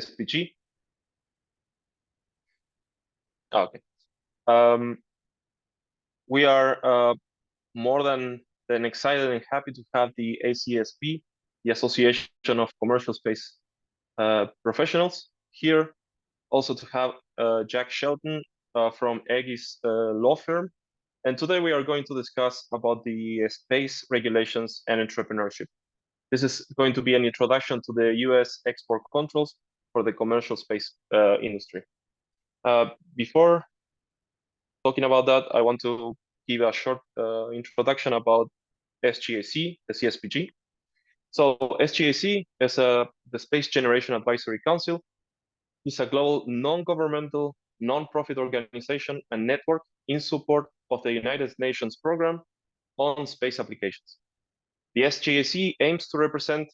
CSPG. Okay. We are more than excited and happy to have the ACSP, the Association of Commercial Space Professionals, here. Also to have Jack Shelton from Eggy's law firm. And today we are going to discuss about the space regulations and entrepreneurship. This is going to be an introduction to the US export controls for the commercial space industry. Before talking about that, I want to give a short introduction about SGAC, the CSPG. So SGAC is the Space Generation Advisory Council. It's a global non-governmental, non-profit organization and network in support of the United Nations program on space applications. The SGAC aims to represent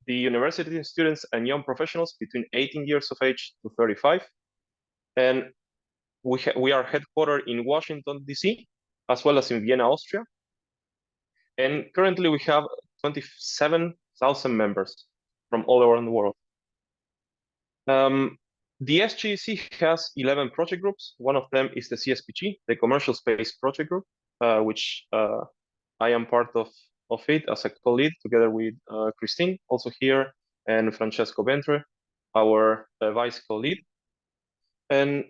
the university students and young professionals between 18 years of age to 35. And we are headquartered in Washington, D.C., as well as in Vienna, Austria. And currently we have 27,000 members from all around the world. The SGAC has 11 project groups. One of them is the CSPG, the Commercial Space Project Group, which I am part of it as a co-lead together with Christine, also here, and Francesco Ventre, our vice co-lead. And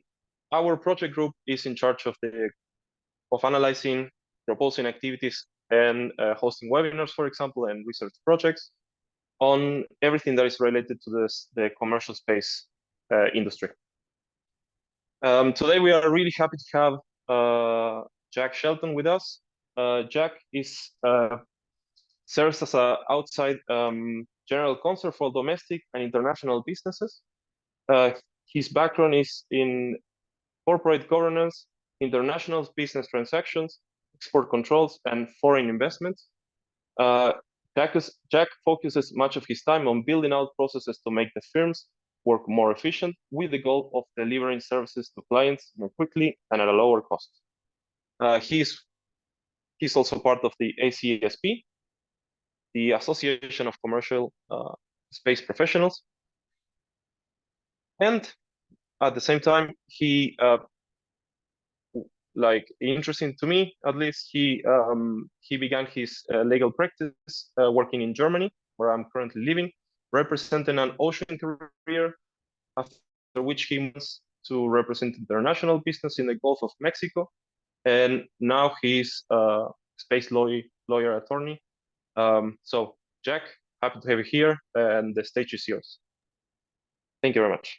our project group is in charge of analyzing, proposing activities, and hosting webinars, for example, and research projects on everything that is related to the commercial space industry. Today we are really happy to have Jack Shelton with us. Jack serves as an outside general counsel for domestic and international businesses. His background is in corporate governance, international business transactions, export controls, and foreign investments. Jack focuses much of his time on building out processes to make the firms work more efficient, with the goal of delivering services to clients more quickly and at a lower cost. He's also part of the ACSP, the Association of Commercial Space Professionals. And at the same time, he, interesting to me, at least, he began his legal practice working in Germany, where I'm currently living, representing an ocean career, after which he moves to represent international business in the Gulf of Mexico. And now he's a space lawyer attorney. So Jack, happy to have you here, and the stage is yours. Thank you very much.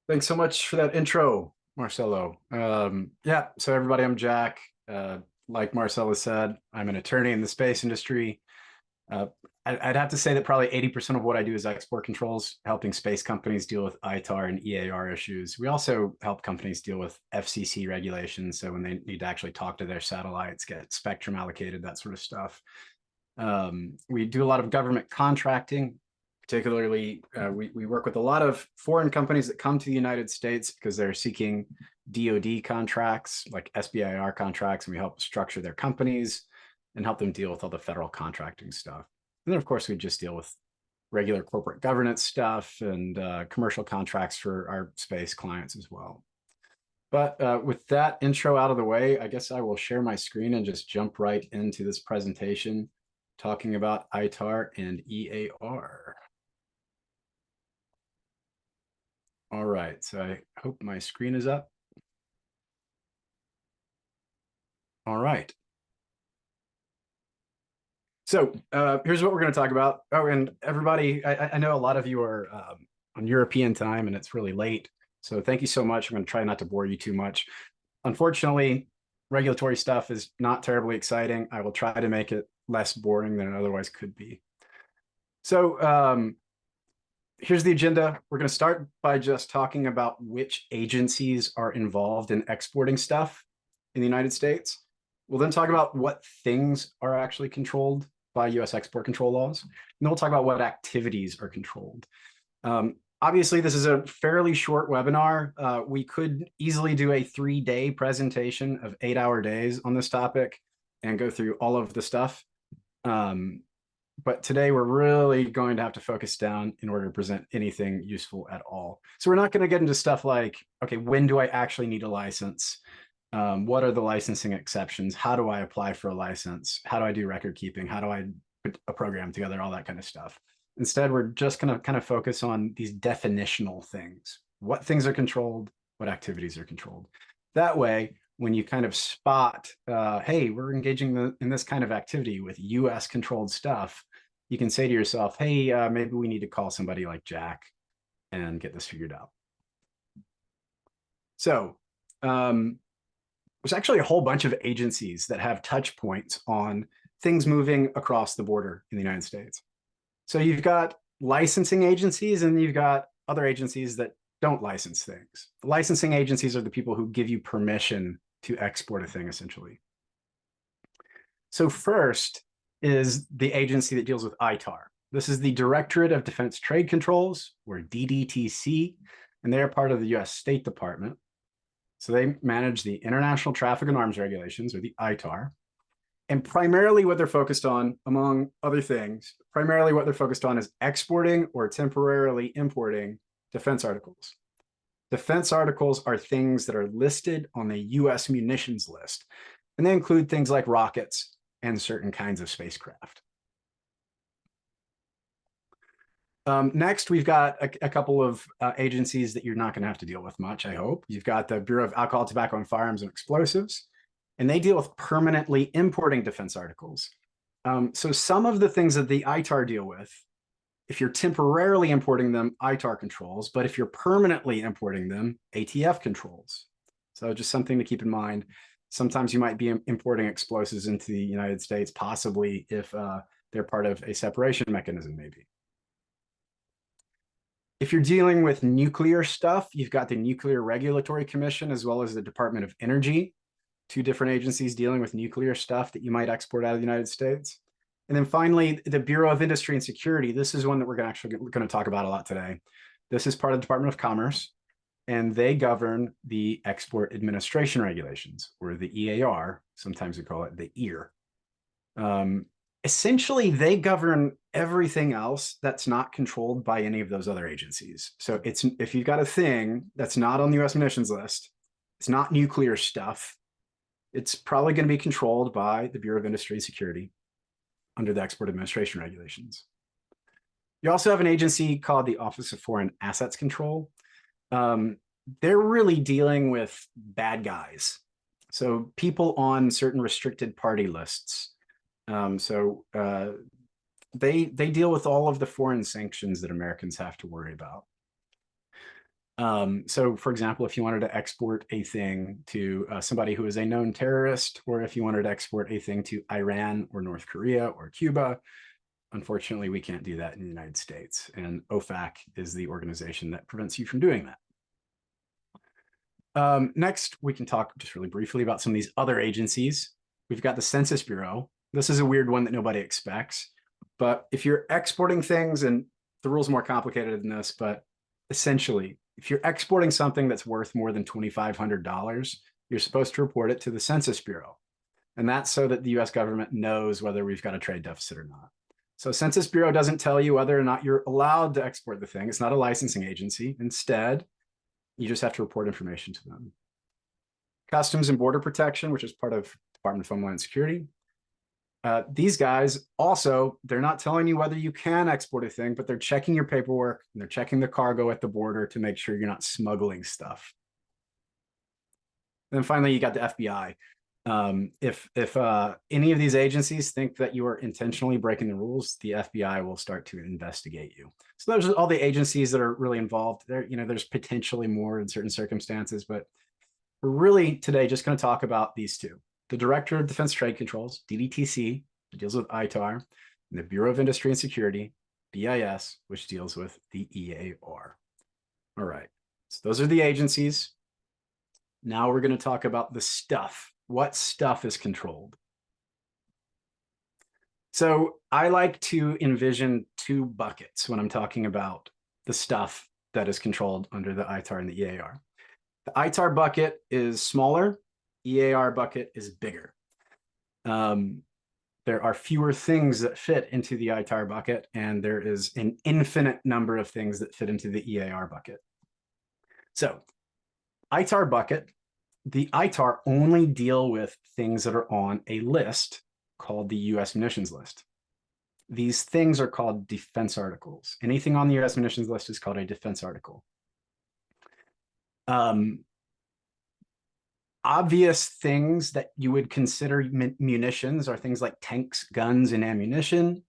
Thanks so much for that intro, Marcelo. Yeah, so everybody, I'm Jack. Like Marcelo said, I'm an attorney in the space industry. I'd have to say that probably 80% of what I do is export controls, helping space companies deal with ITAR and EAR issues. We also help companies deal with FCC regulations, so when they need to actually talk to their satellites, get spectrum allocated, that sort of stuff. We do a lot of government contracting. Particularly, we work with a lot of foreign companies that come to the United States because they're seeking DoD contracts, like SBIR contracts, and we help structure their companies and help them deal with all the federal contracting stuff. And then, of course, we just deal with regular corporate governance stuff and commercial contracts for our space clients as well. But with that intro out of the way, I guess I will share my screen and just jump right into this presentation talking about ITAR and EAR. All right, so I hope my screen is up. All right. So here's what we're going to talk about. Oh, and everybody, I know a lot of you are on European time and it's really late. So thank you so much. I'm going to try not to bore you too much. Unfortunately, regulatory stuff is not terribly exciting. I will try to make it less boring than it otherwise could be. So here's the agenda. We're going to start by just talking about which agencies are involved in exporting stuff in the United States. We'll then talk about what things are actually controlled by US export control laws. And then we'll talk about what activities are controlled. Obviously, this is a fairly short webinar. We could easily do a 3-day presentation of 8-hour days on this topic and go through all of the stuff. but today we're really going to have to focus down in order to present anything useful at all. So we're not going to get into stuff like, okay, when do I actually need a license? What are the licensing exceptions? How do I apply for a license? How do I do record keeping? How do I put a program together? All that kind of stuff. Instead, we're just going to kind of focus on these definitional things. What things are controlled? What activities are controlled? That way, when you kind of spot, hey, we're engaging in this kind of activity with US controlled stuff, you can say to yourself, hey, maybe we need to call somebody like Jack and get this figured out. So there's actually a whole bunch of agencies that have touch points on things moving across the border in the United States. So you've got licensing agencies and you've got other agencies that don't license things. The licensing agencies are the people who give you permission to export a thing, essentially. So first is the agency that deals with ITAR. This is the Directorate of Defense Trade Controls, or DDTC, and they are part of the US State Department. So they manage the International Traffic in Arms Regulations, or the ITAR. And primarily what they're focused on, among other things, primarily what they're focused on is exporting or temporarily importing defense articles. Defense articles are things that are listed on the US munitions list, and they include things like rockets and certain kinds of spacecraft. Next, we've got a couple of agencies that you're not going to have to deal with much, I hope. You've got the Bureau of Alcohol, Tobacco, and Firearms and Explosives, and they deal with permanently importing defense articles. So some of the things that the ITAR deal with, if you're temporarily importing them, ITAR controls, but if you're permanently importing them, ATF controls. So just something to keep in mind. Sometimes you might be importing explosives into the United States, possibly if they're part of a separation mechanism, maybe. If you're dealing with nuclear stuff, you've got the Nuclear Regulatory Commission as well as the Department of Energy, two different agencies dealing with nuclear stuff that you might export out of the United States. And then finally, the Bureau of Industry and Security. This is one that we're going to talk about a lot today. This is part of the Department of Commerce, and they govern the Export Administration Regulations, or the EAR. Sometimes we call it the EAR. Essentially, they govern everything else that's not controlled by any of those other agencies. So if you've got a thing that's not on the US munitions list, it's not nuclear stuff, it's probably going to be controlled by the Bureau of Industry and Security under the Export Administration Regulations. You also have an agency called the Office of Foreign Assets Control. They're really dealing with bad guys. So people on certain restricted party lists. They deal with all of the foreign sanctions that Americans have to worry about. So for example, if you wanted to export a thing to somebody who is a known terrorist, or if you wanted to export a thing to Iran or North Korea or Cuba, unfortunately, we can't do that in the United States. And OFAC is the organization that prevents you from doing that. Next, we can talk just really briefly about some of these other agencies. We've got the Census Bureau. This is a weird one that nobody expects. But if you're exporting things, and the rule's more complicated than this, but essentially, if you're exporting something that's worth more than $2,500, you're supposed to report it to the Census Bureau. And that's so that the US government knows whether we've got a trade deficit or not. So Census Bureau doesn't tell you whether or not you're allowed to export the thing. It's not a licensing agency. Instead, you just have to report information to them. Customs and Border Protection, which is part of Department of Homeland Security. These guys also, they're not telling you whether you can export a thing, but they're checking your paperwork and they're checking the cargo at the border to make sure you're not smuggling stuff. And then finally, you got the FBI. If any of these agencies think that you are intentionally breaking the rules, the FBI will start to investigate you. So those are all the agencies that are really involved. There's potentially more in certain circumstances, but we're really today just going to talk about these two. The Director of Defense Trade Controls, DDTC, that deals with ITAR, and the Bureau of Industry and Security, BIS, which deals with the EAR. All right, so those are the agencies. Now we're going to talk about the stuff. What stuff is controlled? So I like to envision two buckets when I'm talking about the stuff that is controlled under the ITAR and the EAR. The ITAR bucket is smaller, EAR bucket is bigger. there are fewer things that fit into the ITAR bucket, and there is an infinite number of things that fit into the EAR bucket. So ITAR bucket, the ITAR only deal with things that are on a list called the US munitions list. These things are called defense articles. Anything on the US munitions list is called a defense article. Obvious things that you would consider munitions are things like tanks, guns, and ammunition,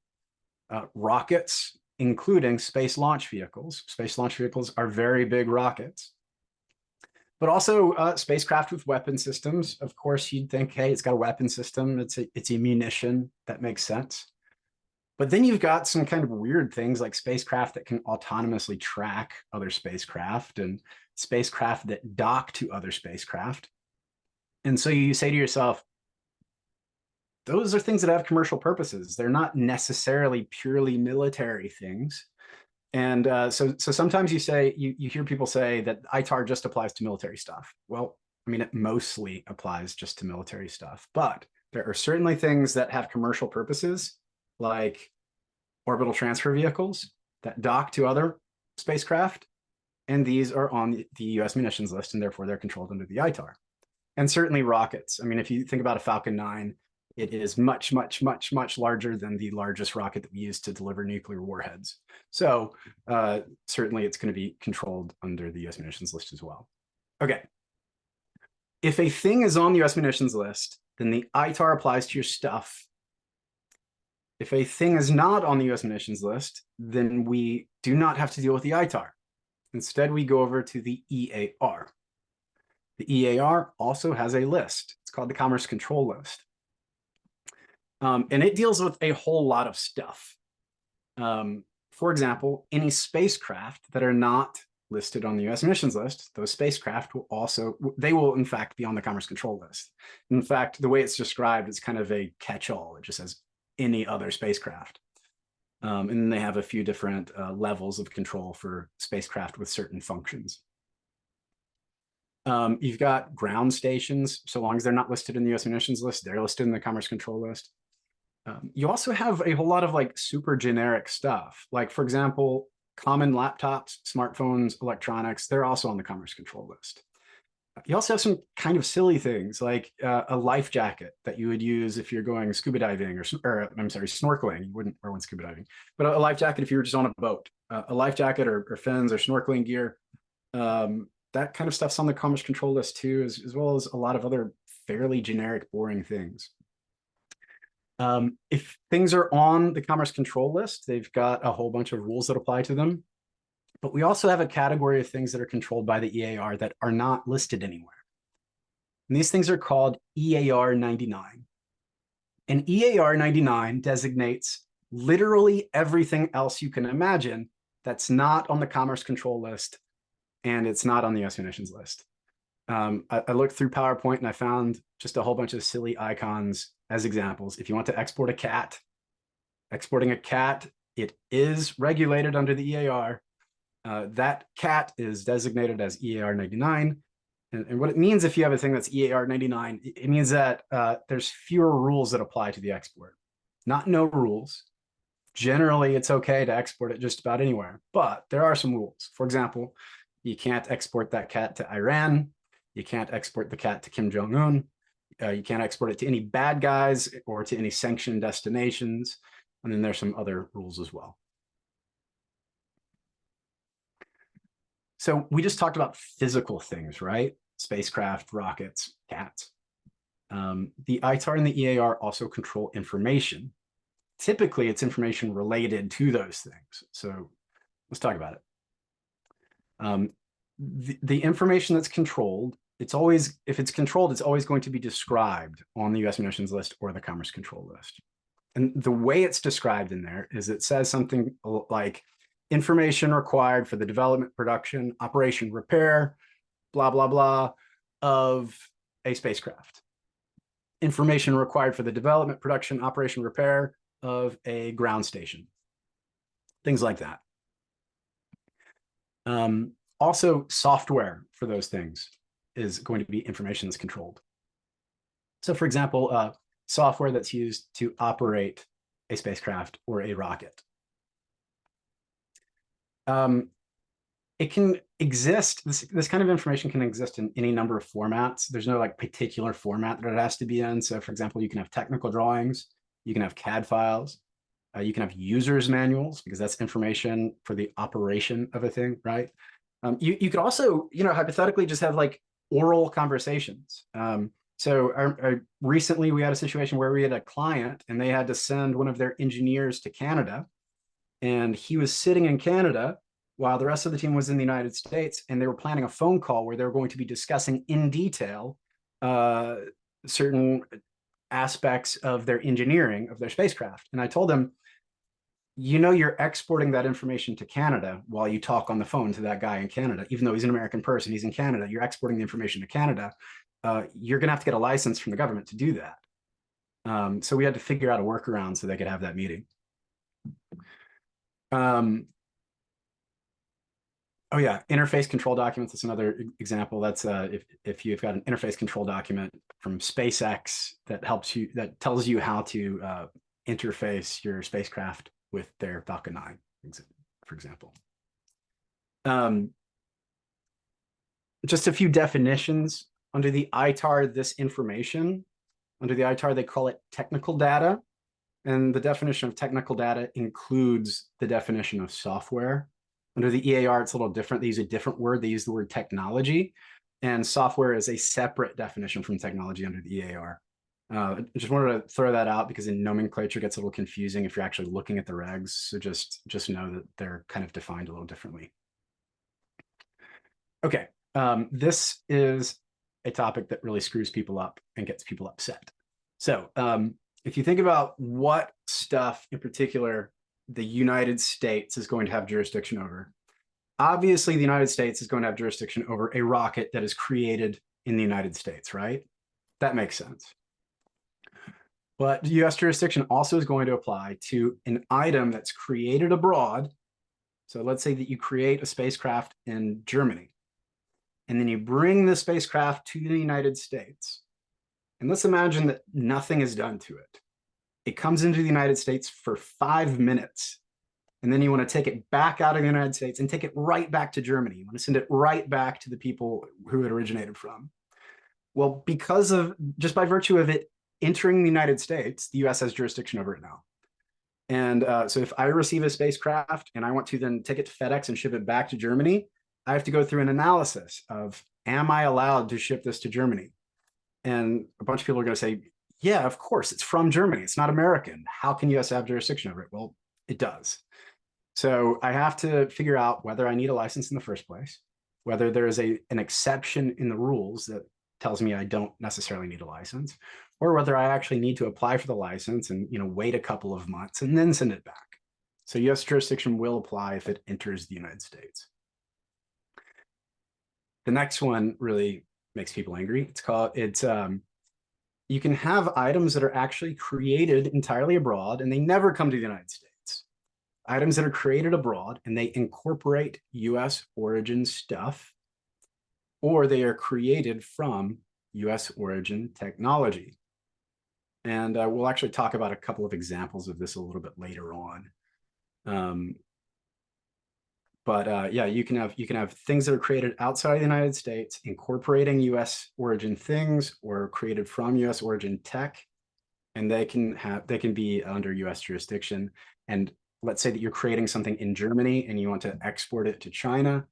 rockets, including space launch vehicles. Space launch vehicles are very big rockets. But also spacecraft with weapon systems. Of course, you'd think, hey, it's got a weapon system. It's a munition. That makes sense. But then you've got some kind of weird things like spacecraft that can autonomously track other spacecraft and spacecraft that dock to other spacecraft. And so you say to yourself, those are things that have commercial purposes. They're not necessarily purely military things. And so sometimes you hear people say that ITAR just applies to military stuff. Well, I mean, it mostly applies just to military stuff, but there are certainly things that have commercial purposes, like orbital transfer vehicles that dock to other spacecraft. And these are on the US munitions list, and therefore they're controlled under the ITAR. And certainly rockets. I mean, if you think about a Falcon 9, it is much, much, much, much larger than the largest rocket that we use to deliver nuclear warheads. So certainly it's going to be controlled under the US munitions list as well. Okay. If a thing is on the US munitions list, then the ITAR applies to your stuff. If a thing is not on the US munitions list, then we do not have to deal with the ITAR. Instead, we go over to the EAR. The EAR also has a list. It's called the Commerce Control List. And it deals with a whole lot of stuff. For example, any spacecraft that are not listed on the US munitions list, those spacecraft will also, they will in fact be on the Commerce Control List. In fact, the way it's described is kind of a catch-all. It just says any other spacecraft. And then they have a few different levels of control for spacecraft with certain functions. You've got ground stations. So long as they're not listed in the US munitions list, they're listed in the Commerce Control List. You also have a whole lot of like super generic stuff. Like, for example, common laptops, smartphones, electronics, they're also on the Commerce Control List. You also have some kind of silly things like a life jacket that you would use if you're going scuba diving or I'm sorry, snorkeling. You wouldn't wear one scuba diving, but a life jacket if you were just on a boat. A life jacket or fins or snorkeling gear. That kind of stuff's on the Commerce Control List too, as well as a lot of other fairly generic, boring things. If things are on the Commerce Control List, they've got a whole bunch of rules that apply to them. But we also have a category of things that are controlled by the EAR that are not listed anywhere. And these things are called EAR 99. And EAR 99 designates literally everything else you can imagine that's not on the Commerce Control List, and it's not on the US munitions list. I looked through PowerPoint and I found just a whole bunch of silly icons as examples. If you want to export a cat, exporting a cat, it is regulated under the EAR. That cat is designated as EAR 99. And what it means if you have a thing that's EAR 99, it means that there's fewer rules that apply to the export. Not no rules. Generally, it's okay to export it just about anywhere, but there are some rules. For example, you can't export that cat to Iran. You can't export the cat to Kim Jong-un. You can't export it to any bad guys or to any sanctioned destinations. And then there's some other rules as well. So we just talked about physical things, right? Spacecraft, rockets, cats. The ITAR and the EAR also control information. Typically, it's information related to those things. So let's talk about it. The information that's controlled, it's always, if it's controlled, it's always going to be described on the US munitions list or the Commerce Control List. And the way it's described in there is it says something like information required for the development, production, operation, repair, blah, blah, blah, of a spacecraft. Information required for the development, production, operation, repair of a ground station. Things like that. Also, software for those things is going to be information that's controlled. So for example, software that's used to operate a spacecraft or a rocket. It can exist, this kind of information can exist in any number of formats. There's no like particular format that it has to be in. So for example, you can have technical drawings, you can have CAD files, you can have users manuals, because that's information for the operation of a thing, right? You could also, hypothetically just have like oral conversations. So recently we had a situation where we had a client and they had to send one of their engineers to Canada, and he was sitting in Canada while the rest of the team was in the United States, and they were planning a phone call where they were going to be discussing in detail certain aspects of their engineering of their spacecraft. And I told them, you're exporting that information to Canada while you talk on the phone to that guy in Canada, even though he's an American person, he's in Canada, you're exporting the information to Canada. You're going to have to get a license from the government to do that. So we had to figure out a workaround so they could have that meeting. Oh yeah, interface control documents is another example. That's if you've got an interface control document from SpaceX that tells you how to interface your spacecraft with their Falcon 9, for example. Just a few definitions. Under the ITAR, this information, under the ITAR, they call it technical data. And the definition of technical data includes the definition of software. Under the EAR, it's a little different. They use a different word. They use the word technology, and software is a separate definition from technology under the EAR. I just wanted to throw that out because in nomenclature it gets a little confusing if you're actually looking at the regs. So just know that they're kind of defined a little differently. Okay, this is a topic that really screws people up and gets people upset. So if you think about what stuff in particular the United States is going to have jurisdiction over, obviously the United States is going to have jurisdiction over a rocket that is created in the United States, right? That makes sense. But US jurisdiction also is going to apply to an item that's created abroad. So let's say that you create a spacecraft in Germany, and then you bring the spacecraft to the United States. And let's imagine that nothing is done to it. It comes into the United States for 5 minutes, and then you want to take it back out of the United States and take it right back to Germany. You want to send it right back to the people who it originated from. Well, just by virtue of it entering the United States, the US has jurisdiction over it now. And so if I receive a spacecraft and I want to then take it to FedEx and ship it back to Germany, I have to go through an analysis of, am I allowed to ship this to Germany? And a bunch of people are going to say, yeah, of course, it's from Germany. It's not American. How can US have jurisdiction over it? Well, it does. So I have to figure out whether I need a license in the first place, whether there is an exception in the rules that tells me I don't necessarily need a license, or whether I actually need to apply for the license and wait a couple of months and then send it back. So US jurisdiction will apply if it enters the United States. The next one really makes people angry. You can have items that are actually created entirely abroad and they never come to the United States. Items that are created abroad and they incorporate US origin stuff, or they are created from US origin technology. And we'll actually talk about a couple of examples of this a little bit later on. Yeah, you can have things that are created outside of the United States, incorporating US origin things or created from US origin tech, and they can be under US jurisdiction. And let's say that you're creating something in Germany and you want to export it to China.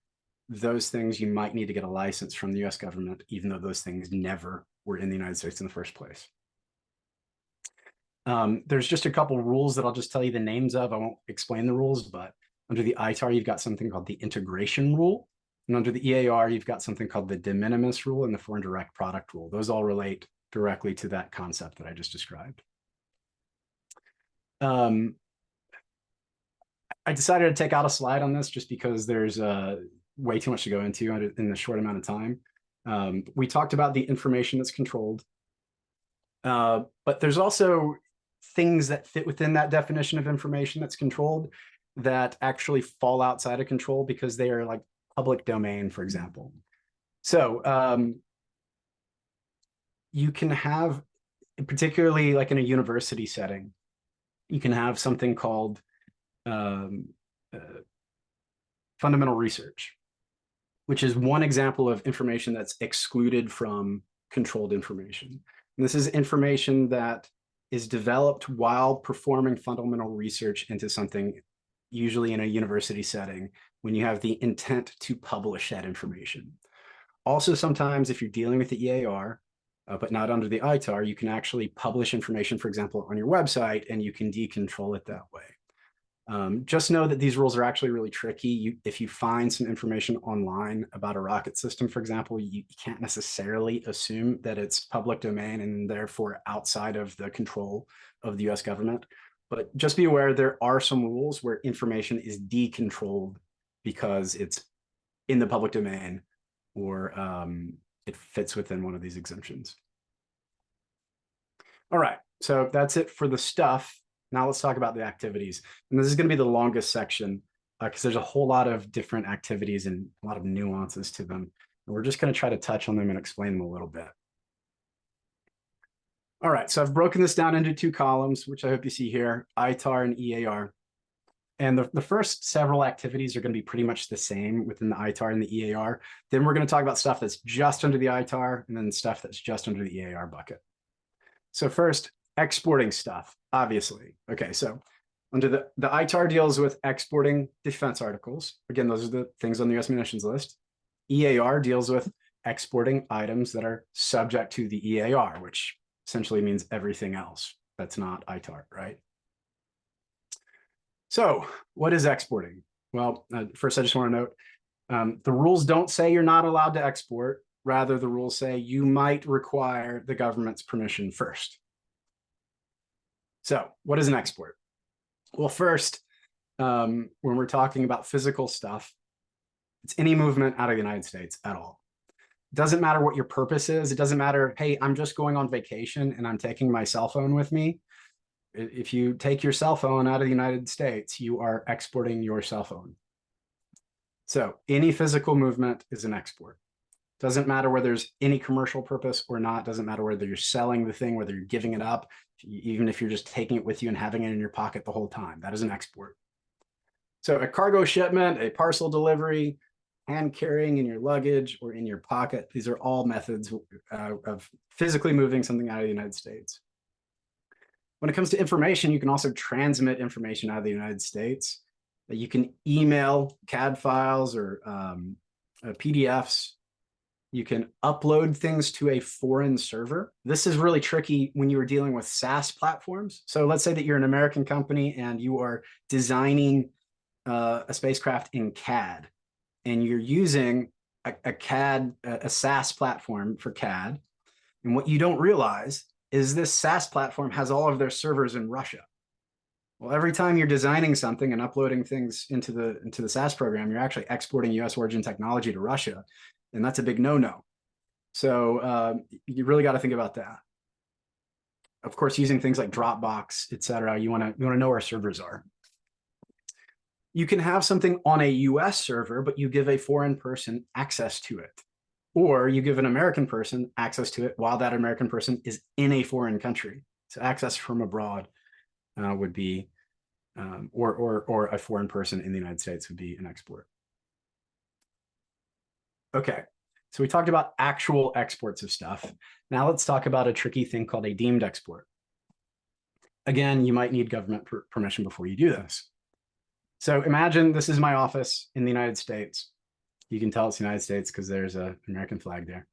Those things you might need to get a license from the US government, even though those things never were in the United States in the first place. There's just a couple rules that I'll just tell you the names of. I won't explain the rules, but under the ITAR, you've got something called the integration rule. And under the EAR, you've got something called the de minimis rule and the foreign direct product rule. Those all relate directly to that concept that I just described. I decided to take out a slide on this just because there's way too much to go into in the short amount of time. We talked about the information that's controlled, but there's also things that fit within that definition of information that's controlled that actually fall outside of control because they are like public domain, for example. So you can have particularly like in a university setting, you can have something called um, uh, fundamental research, which is one example of information that's excluded from controlled information. And this is information that is developed while performing fundamental research into something, usually in a university setting, when you have the intent to publish that information. Also, sometimes if you're dealing with the EAR, but not under the ITAR, you can actually publish information, for example, on your website, and you can decontrol it that way. Just know that these rules are actually really tricky. If you find some information online about a rocket system, for example, you can't necessarily assume that it's public domain and therefore outside of the control of the US government. But just be aware there are some rules where information is decontrolled because it's in the public domain or it fits within one of these exemptions. All right, so that's it for the stuff. Now let's talk about the activities. And this is going to be the longest section because there's a whole lot of different activities and a lot of nuances to them. And we're just going to try to touch on them and explain them a little bit. All right, so I've broken this down into 2 columns, which I hope you see here, ITAR and EAR. And the first several activities are going to be pretty much the same within the ITAR and the EAR. Then we're going to talk about stuff that's just under the ITAR and then stuff that's just under the EAR bucket. So first, exporting stuff, obviously. Okay, so under the ITAR deals with exporting defense articles. Again, those are the things on the US munitions list. EAR deals with exporting items that are subject to the EAR, which essentially means everything else that's not ITAR, right? So what is exporting? Well, first I just want to note, the rules don't say you're not allowed to export. Rather, the rules say you might require the government's permission first. So what is an export? Well, first, when we're talking about physical stuff, it's any movement out of the United States at all. It doesn't matter what your purpose is. It doesn't matter, hey, I'm just going on vacation and I'm taking my cell phone with me. If you take your cell phone out of the United States, you are exporting your cell phone. So any physical movement is an export. Doesn't matter whether there's any commercial purpose or not. Doesn't matter whether you're selling the thing, whether you're giving it up, even if you're just taking it with you and having it in your pocket the whole time. That is an export. So a cargo shipment, a parcel delivery, hand carrying in your luggage or in your pocket, these are all methods of physically moving something out of the United States. When it comes to information, you can also transmit information out of the United States. You can email CAD files or PDFs. You can upload things to a foreign server. This is really tricky when you are dealing with SaaS platforms. So let's say that you're an American company and you are designing a spacecraft in CAD, and you're using a SaaS platform for CAD. And what you don't realize is this SaaS platform has all of their servers in Russia. Well, every time you're designing something and uploading things into the SaaS program, you're actually exporting US origin technology to Russia. And that's a big no-no. So you really got to think about that. Of course, using things like Dropbox, et cetera, you want to know where servers are. You can have something on a US server, but you give a foreign person access to it. Or you give an American person access to it while that American person is in a foreign country. So access from abroad would be, or a foreign person in the United States would be an export. Okay, so we talked about actual exports of stuff. Now let's talk about a tricky thing called a deemed export. Again, you might need government permission before you do this. So imagine this is my office in the United States. You can tell it's the United States because there's an American flag there.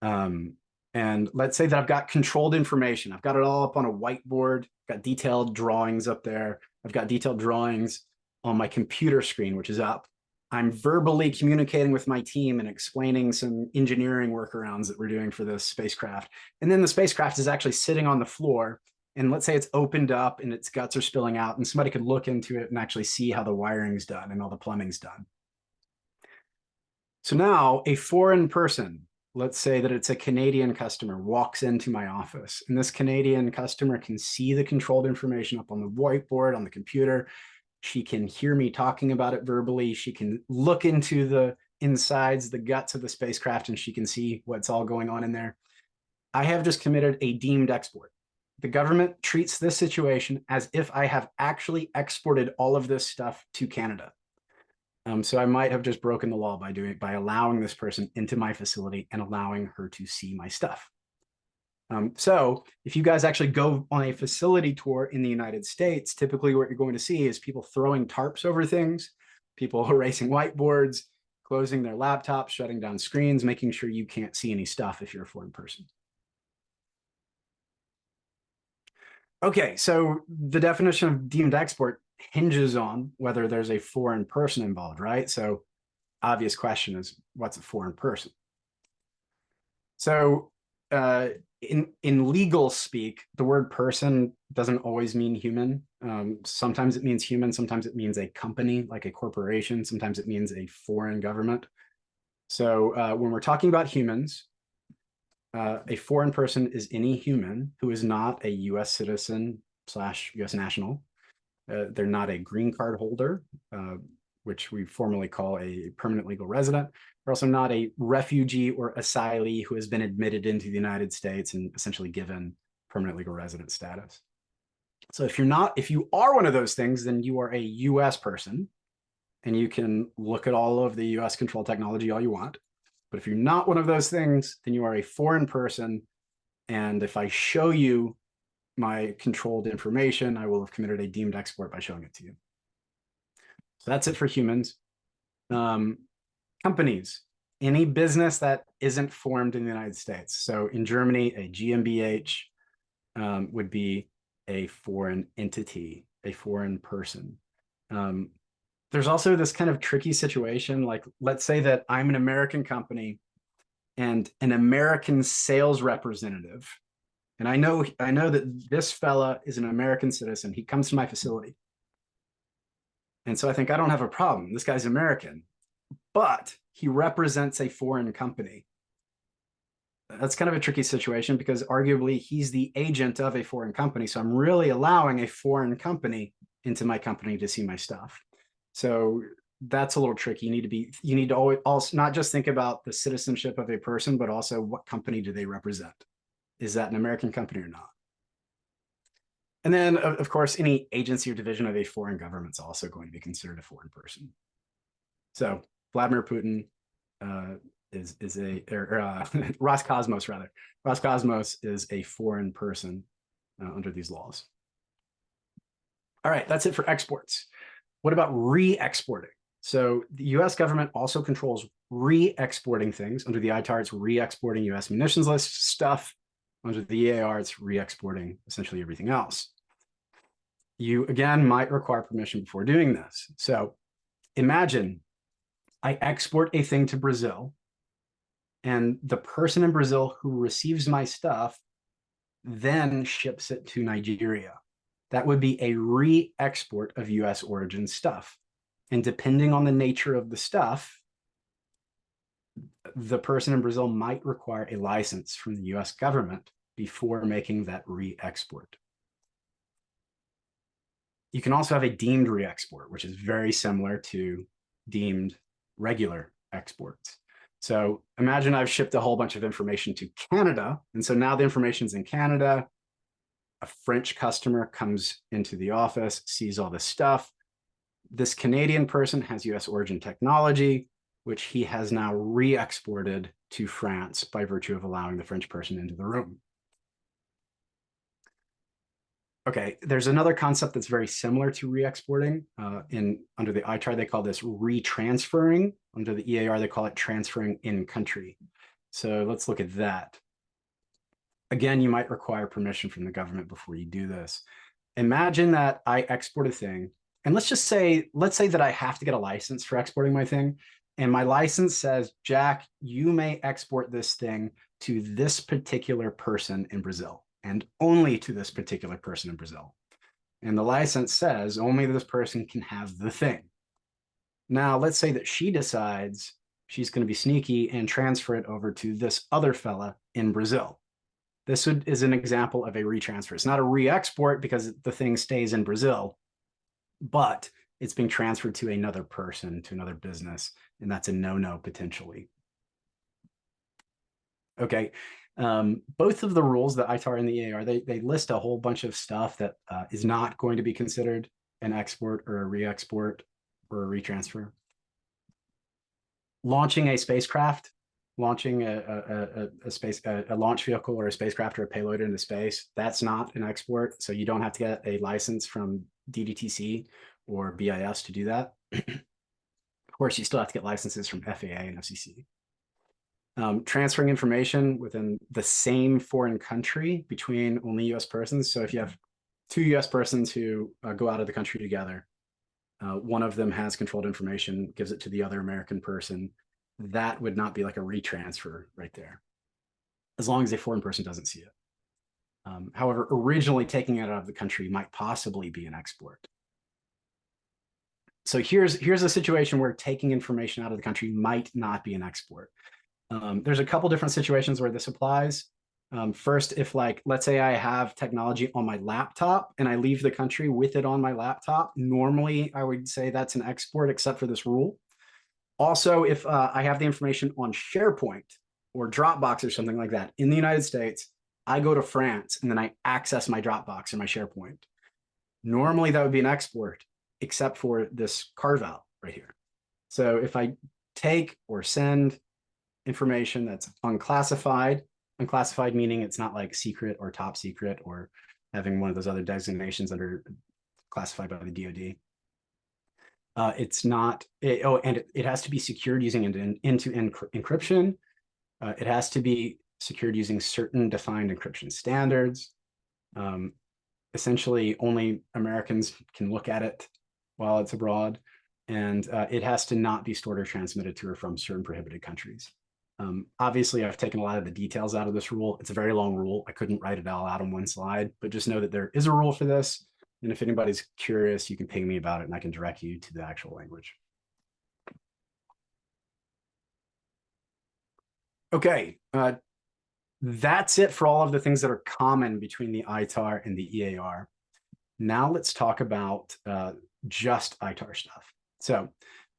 And let's say that I've got controlled information. I've got it all up on a whiteboard, got detailed drawings up there. I've got detailed drawings on my computer screen, which is up. I'm verbally communicating with my team and explaining some engineering workarounds that we're doing for this spacecraft. And then the spacecraft is actually sitting on the floor. And let's say it's opened up and its guts are spilling out, and somebody could look into it and actually see how the wiring's done and all the plumbing's done. So now a foreign person, let's say that it's a Canadian customer, walks into my office, and this Canadian customer can see the controlled information up on the whiteboard on the computer. She can hear me talking about it verbally. She can look into the insides, the guts of the spacecraft, and she can see what's all going on in there. I have just committed a deemed export. The government treats this situation as if I have actually exported all of this stuff to Canada. So I might have just broken the law by allowing this person into my facility and allowing her to see my stuff. So if you guys actually go on a facility tour in the United States, typically what you're going to see is people throwing tarps over things, people erasing whiteboards, closing their laptops, shutting down screens, making sure you can't see any stuff if you're a foreign person. Okay, so the definition of deemed export hinges on whether there's a foreign person involved, right? So obvious question is, what's a foreign person? So in legal speak, the word person doesn't always mean human. Sometimes it means human, sometimes it means a company, like a corporation, sometimes it means a foreign government. So when we're talking about humans, a foreign person is any human who is not a US citizen / US national. They're not a green card holder, which we formally call a permanent legal resident. They're also not a refugee or asylee who has been admitted into the United States and essentially given permanent legal resident status. So if you are one of those things, then you are a US person, and you can look at all of the US control technology all you want. But if you're not one of those things, then you are a foreign person. And if I show you my controlled information, I will have committed a deemed export by showing it to you. So that's it for humans. Companies, any business that isn't formed in the United States. So in Germany, a GmbH would be a foreign entity, a foreign person. There's also this kind of tricky situation. Like, let's say that I'm an American company and an American sales representative. And I know that this fella is an American citizen. He comes to my facility. And so I think I don't have a problem. This guy's American, but he represents a foreign company. That's kind of a tricky situation because arguably he's the agent of a foreign company. So I'm really allowing a foreign company into my company to see my stuff. So that's a little tricky. You need to always also not just think about the citizenship of a person, but also what company do they represent? Is that an American company or not? And then, of course, any agency or division of a foreign government is also going to be considered a foreign person. So Vladimir Putin is a Roscosmos rather. Roscosmos is a foreign person under these laws. All right, that's it for exports. What about re-exporting? So the US government also controls re-exporting things. Under the ITAR, it's re-exporting US munitions list stuff. Under the EAR, it's re-exporting essentially everything else. You, again, might require permission before doing this. So imagine I export a thing to Brazil, and the person in Brazil who receives my stuff then ships it to Nigeria. That would be a re-export of US origin stuff. And depending on the nature of the stuff, the person in Brazil might require a license from the US government before making that re-export. You can also have a deemed re-export, which is very similar to deemed regular exports. So imagine I've shipped a whole bunch of information to Canada. And so now the information's in Canada. A French customer comes into the office, sees all this stuff. This Canadian person has US origin technology, which he has now re-exported to France by virtue of allowing the French person into the room. Okay, there's another concept that's very similar to re-exporting. Under the ITAR, they call this retransferring. Under the EAR, they call it transferring in country. So let's look at that. Again, you might require permission from the government before you do this. Imagine that I export a thing, and let's say that I have to get a license for exporting my thing, and my license says, Jack, you may export this thing to this particular person in Brazil, and only to this particular person in Brazil. And the license says only this person can have the thing. Now, let's say that she decides she's going to be sneaky and transfer it over to this other fella in Brazil. This is an example of a retransfer. It's not a re-export because the thing stays in Brazil, but it's being transferred to another person, to another business, and that's a no-no potentially. Okay, Both of the rules, the ITAR and the EAR, they list a whole bunch of stuff that is not going to be considered an export or a re-export or a retransfer. Launching a spacecraft, launching a launch vehicle or a spacecraft or a payload into space, that's not an export. So you don't have to get a license from DDTC or BIS to do that. Of course, you still have to get licenses from FAA and FCC. Transferring information within the same foreign country between only US persons. So if you have two US persons who go out of the country together, one of them has controlled information, gives it to the other American person, that would not be like a retransfer right there, as long as a foreign person doesn't see it. However, originally taking it out of the country might possibly be an export. So here's a situation where taking information out of the country might not be an export. There's a couple different situations where this applies. First, if like, let's say I have technology on my laptop and I leave the country with it on my laptop, normally I would say that's an export except for this rule. Also, if I have the information on SharePoint or Dropbox or something like that in the United States, I go to France and then I access my Dropbox or my SharePoint. Normally that would be an export except for this carve out right here. So if I take or send information that's unclassified meaning it's not like secret or top secret or having one of those other designations that are classified by the DoD. It's not, and it has to be secured using end-to-end encryption. It has to be secured using certain defined encryption standards. Essentially, only Americans can look at it while it's abroad, and it has to not be stored or transmitted to or from certain prohibited countries. Obviously, I've taken a lot of the details out of this rule. It's a very long rule. I couldn't write it all out on one slide, but just know that there is a rule for this. And if anybody's curious, you can ping me about it and I can direct you to the actual language. Okay, that's it for all of the things that are common between the ITAR and the EAR. Now let's talk about just ITAR stuff. So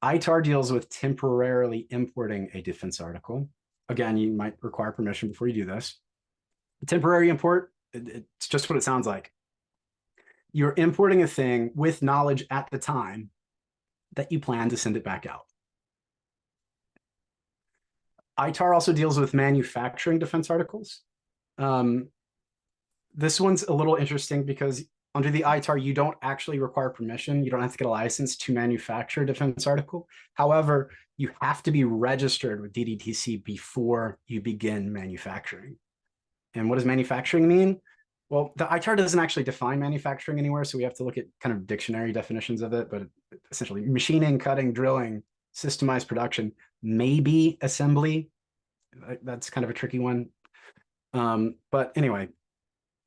ITAR deals with temporarily importing a defense article. Again, you might require permission before you do this. Temporary import, it's just what it sounds like. You're importing a thing with knowledge at the time that you plan to send it back out. ITAR also deals with manufacturing defense articles. This one's a little interesting because under the ITAR, you don't actually require permission. You don't have to get a license to manufacture a defense article. However, you have to be registered with DDTC before you begin manufacturing. And what does manufacturing mean? Well, the ITAR doesn't actually define manufacturing anywhere, so we have to look at kind of dictionary definitions of it, but essentially machining, cutting, drilling, systemized production, maybe assembly. That's kind of a tricky one. But anyway,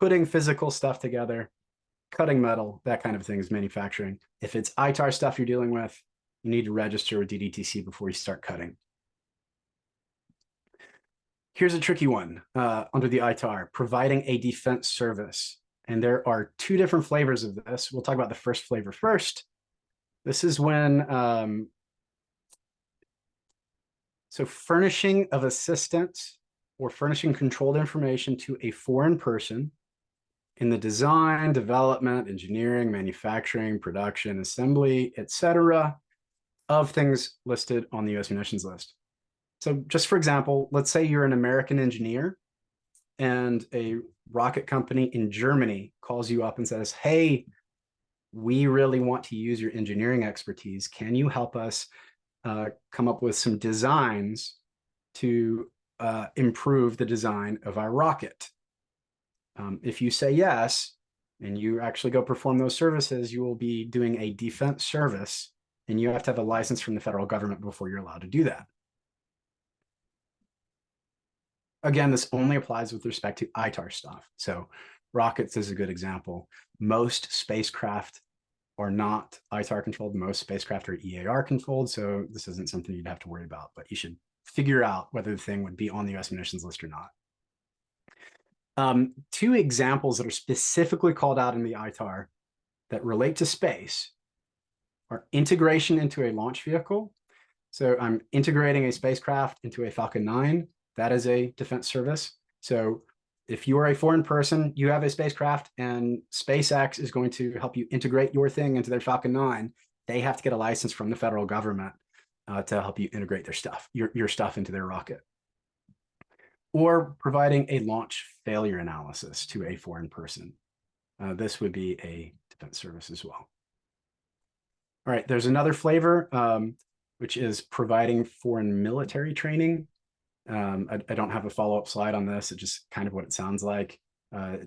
putting physical stuff together, cutting metal, that kind of thing is manufacturing. If it's ITAR stuff you're dealing with, you need to register with DDTC before you start cutting. Here's a tricky one under the ITAR, providing a defense service. And there are two different flavors of this. We'll talk about the first flavor first. This is when, so furnishing of assistance or furnishing controlled information to a foreign person in the design, development, engineering, manufacturing, production, assembly, etc., of things listed on the US munitions list. So just for example, let's say you're an American engineer and a rocket company in Germany calls you up and says, hey, we really want to use your engineering expertise. Can you help us come up with some designs to improve the design of our rocket? If you say yes, and you actually go perform those services, you will be doing a defense service, and you have to have a license from the federal government before you're allowed to do that. Again, this only applies with respect to ITAR stuff. So rockets is a good example. Most spacecraft are not ITAR controlled. Most spacecraft are EAR controlled. So this isn't something you'd have to worry about, but you should figure out whether the thing would be on the US munitions list or not. Two examples that are specifically called out in the ITAR that relate to space are integration into a launch vehicle. So I'm integrating a spacecraft into a Falcon 9. That is a defense service. So if you are a foreign person, you have a spacecraft, and SpaceX is going to help you integrate your thing into their Falcon 9. They have to get a license from the federal government to help you integrate their stuff, your stuff into their rocket. Or providing a launch failure analysis to a foreign person. This would be a defense service as well. All right, there's another flavor, which is providing foreign military training. I don't have a follow-up slide on this. It's just kind of what it sounds like.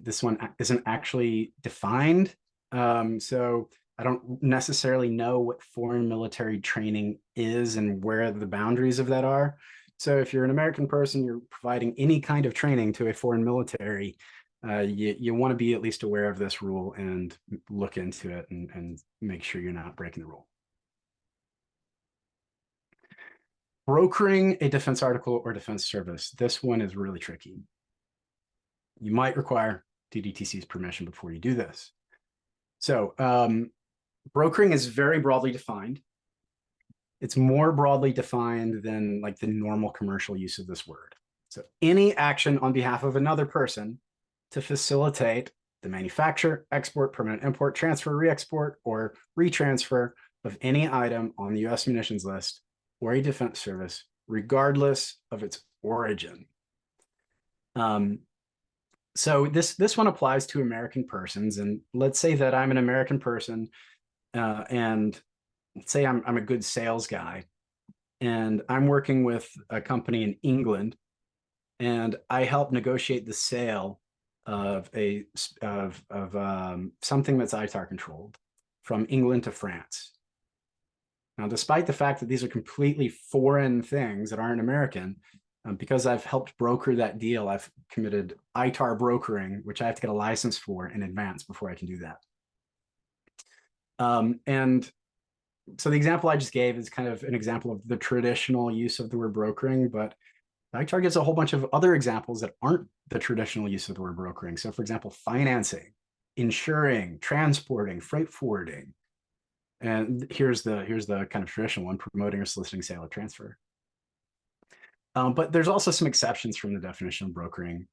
This one isn't actually defined. So I don't necessarily know what foreign military training is and where the boundaries of that are. So if you're an American person, you're providing any kind of training to a foreign military, you want to be at least aware of this rule and look into it and make sure you're not breaking the rule. Brokering a defense article or defense service. This one is really tricky. You might require DDTC's permission before you do this. So brokering is very broadly defined. It's more broadly defined than like the normal commercial use of this word. So any action on behalf of another person to facilitate the manufacture, export, permanent import, transfer, re-export, or retransfer of any item on the US munitions list or a defense service, regardless of its origin. So this one applies to American persons. And let's say that I'm an American person and let's say I'm a good sales guy and I'm working with a company in England and I help negotiate the sale of something that's ITAR controlled from England to France. Now, despite the fact that these are completely foreign things that aren't American, because I've helped broker that deal, I've committed ITAR brokering, which I have to get a license for in advance before I can do that. And so the example I just gave is kind of an example of the traditional use of the word brokering, but ITAR gives a whole bunch of other examples that aren't the traditional use of the word brokering. So for example, financing, insuring, transporting, freight forwarding. And here's the kind of traditional one, promoting or soliciting sale or transfer. But there's also some exceptions from the definition of brokering,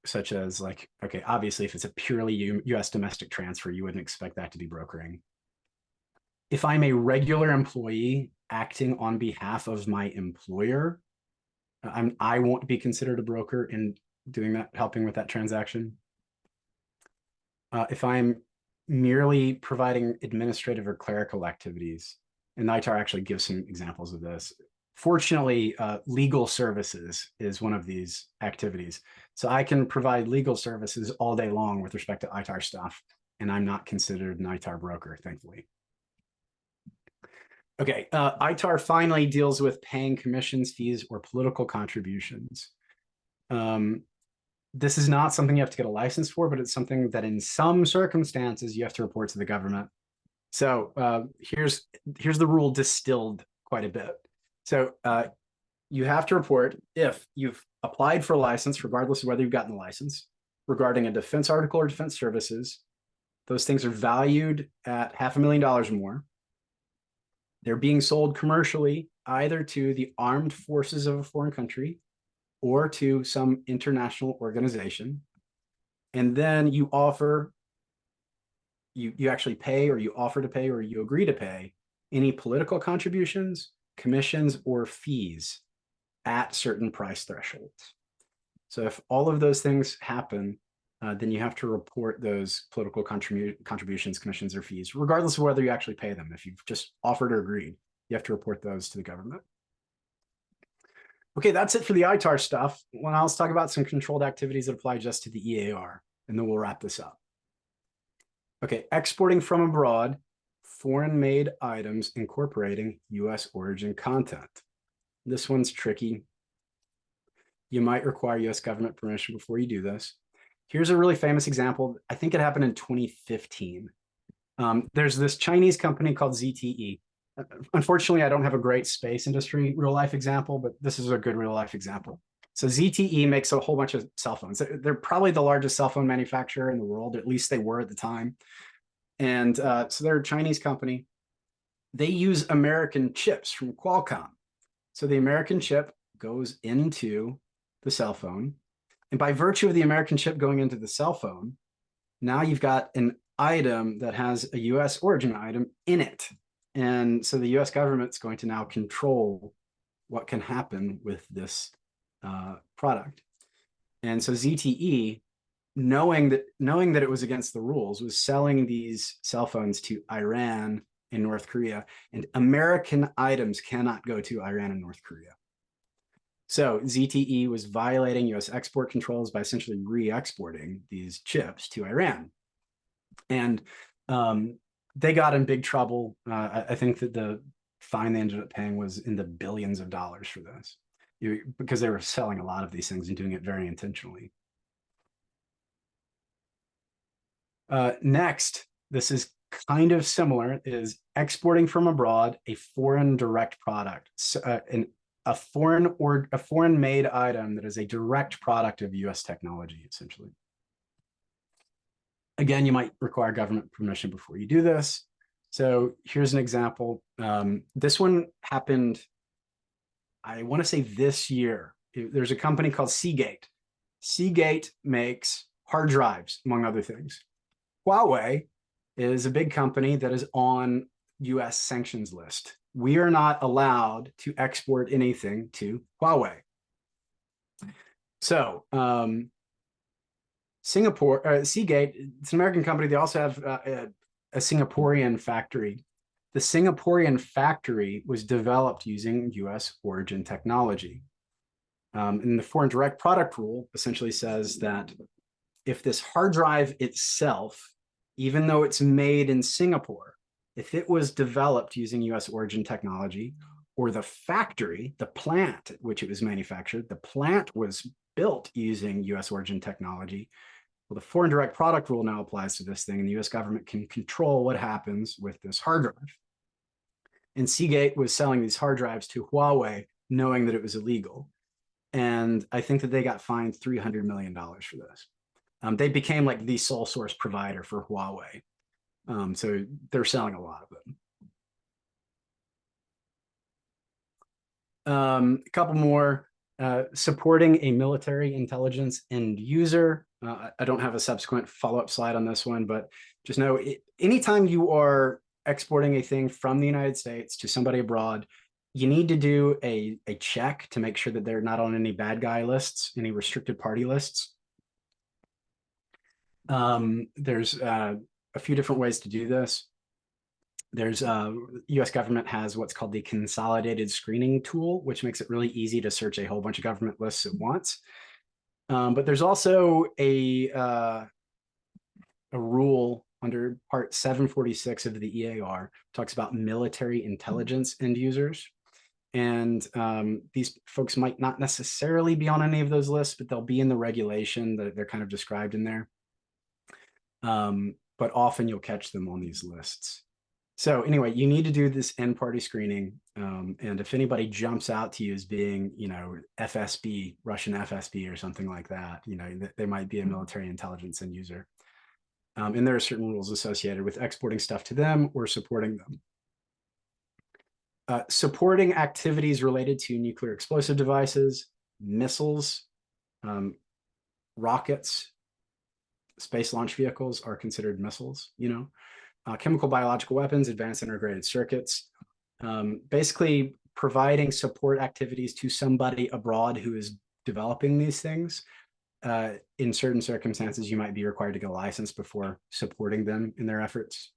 such as like, okay, obviously if it's a purely US domestic transfer, you wouldn't expect that to be brokering. If I'm a regular employee acting on behalf of my employer, I won't be considered a broker in doing that, helping with that transaction. If I'm merely providing administrative or clerical activities, and ITAR actually gives some examples of this. Fortunately, legal services is one of these activities. So I can provide legal services all day long with respect to ITAR stuff, and I'm not considered an ITAR broker, thankfully. Okay, ITAR finally deals with paying commissions, fees, or political contributions. This is not something you have to get a license for, but it's something that in some circumstances you have to report to the government. So here's the rule distilled quite a bit. So you have to report if you've applied for a license, regardless of whether you've gotten the license, regarding a defense article or defense services. Those things are valued at $500,000 or more. They're being sold commercially either to the armed forces of a foreign country or to some international organization. And then you offer, you actually pay, or you offer to pay, or you agree to pay any political contributions, commissions, or fees at certain price thresholds. So if all of those things happen, then you have to report those political contributions, commissions, or fees, regardless of whether you actually pay them. If you've just offered or agreed, you have to report those to the government. Okay, that's it for the ITAR stuff. Well, now let's talk about some controlled activities that apply just to the EAR, and then we'll wrap this up. Okay, exporting from abroad, foreign-made items incorporating US origin content. This one's tricky. You might require US government permission before you do this. Here's a really famous example. I think it happened in 2015. There's this Chinese company called ZTE. Unfortunately, I don't have a great space industry real life example, but this is a good real life example. So ZTE makes a whole bunch of cell phones. They're probably the largest cell phone manufacturer in the world, at least they were at the time. And so they're a Chinese company. They use American chips from Qualcomm. So the American chip goes into the cell phone. And by virtue of the American chip going into the cell phone, now you've got an item that has a US origin item in it. And so the US government's going to now control what can happen with this product. And so ZTE, knowing that it was against the rules, was selling these cell phones to Iran and North Korea, and American items cannot go to Iran and North Korea. So ZTE was violating US export controls by essentially re-exporting these chips to Iran. And they got in big trouble. I think that the fine they ended up paying was in the billions of dollars for this, because they were selling a lot of these things and doing it very intentionally. Next, this is kind of similar, is exporting from abroad a foreign direct product, a foreign made item that is a direct product of US technology, essentially. Again, you might require government permission before you do this. So here's an example. This one happened, I want to say this year. There's a company called Seagate. Seagate makes hard drives, among other things. Huawei is a big company that is on US sanctions list. We are not allowed to export anything to Huawei. So Singapore, Seagate, it's an American company. They also have a Singaporean factory. The Singaporean factory was developed using US origin technology. And the foreign direct product rule essentially says that if this hard drive itself, even though it's made in Singapore, if it was developed using US origin technology, or the factory, the plant at which it was manufactured, the plant was built using US origin technology, well, the foreign direct product rule now applies to this thing, and the US government can control what happens with this hard drive. And Seagate was selling these hard drives to Huawei, knowing that it was illegal. And I think that they got fined $300 million for this. They became like the sole source provider for Huawei. So they're selling a lot of them. A couple more. Supporting a military intelligence end user. I don't have a subsequent follow-up slide on this one, but just know anytime you are exporting a thing from the United States to somebody abroad, you need to do a check to make sure that they're not on any bad guy lists, any restricted party lists. There's a few different ways to do this. There's US government has what's called the consolidated screening tool, which makes it really easy to search a whole bunch of government lists at once. But there's also a rule under part 746 of the EAR, talks about military intelligence end users. And these folks might not necessarily be on any of those lists, but they'll be in the regulation that they're kind of described in there. But often you'll catch them on these lists. So anyway, you need to do this end party screening. And if anybody jumps out to you as being, FSB, Russian FSB or something like that, they might be a military intelligence end user. And there are certain rules associated with exporting stuff to them or supporting them. Supporting activities related to nuclear explosive devices, missiles, rockets, space launch vehicles are considered missiles, chemical biological weapons, advanced integrated circuits, basically providing support activities to somebody abroad who is developing these things. In certain circumstances, you might be required to get a license before supporting them in their efforts.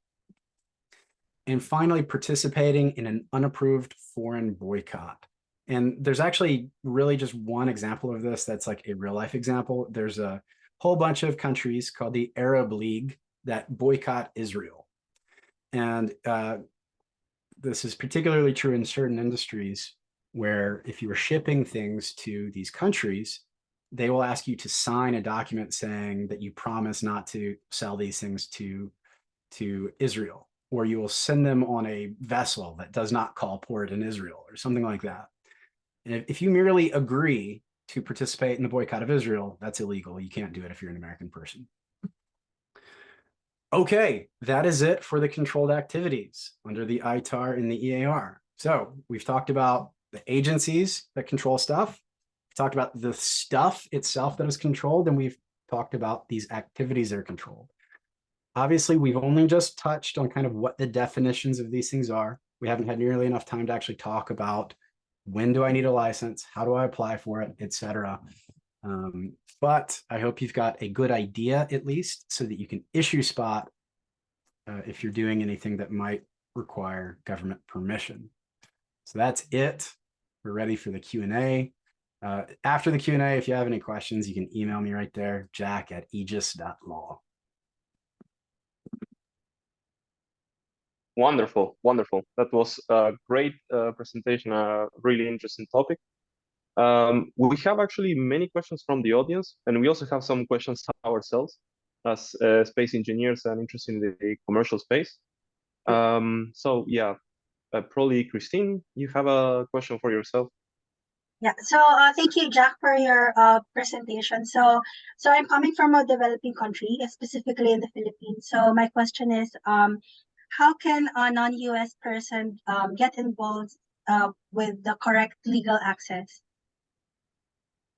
And finally, participating in an unapproved foreign boycott. And there's actually really just one example of this that's like a real life example. There's a whole bunch of countries called the Arab League that boycott Israel. And this is particularly true in certain industries where if you are shipping things to these countries, they will ask you to sign a document saying that you promise not to sell these things to Israel, or you will send them on a vessel that does not call port in Israel or something like that. And if you merely agree to participate in the boycott of Israel, that's illegal. You can't do it if you're an American person. Okay, that is it for the controlled activities under the ITAR and the EAR. So we've talked about the agencies that control stuff. talked about the stuff itself that is controlled, and we've talked about these activities that are controlled. Obviously, we've only just touched on kind of what the definitions of these things are. We haven't had nearly enough time to actually talk about when do I need a license, how do I apply for it, etc. But I hope you've got a good idea, at least, so that you can issue spot if you're doing anything that might require government permission. So that's it. We're ready for the Q&A. After the Q&A, if you have any questions, you can email me right there, jack@aegis.law. Wonderful, wonderful. That was a great presentation, a really interesting topic. We have actually many questions from the audience, and we also have some questions ourselves as space engineers and interested in the commercial space. So yeah, probably Christine, you have a question for yourself. Yeah, so thank you, Jack, for your presentation. So I'm coming from a developing country, specifically in the Philippines. So my question is, how can a non-US person get involved with the correct legal access?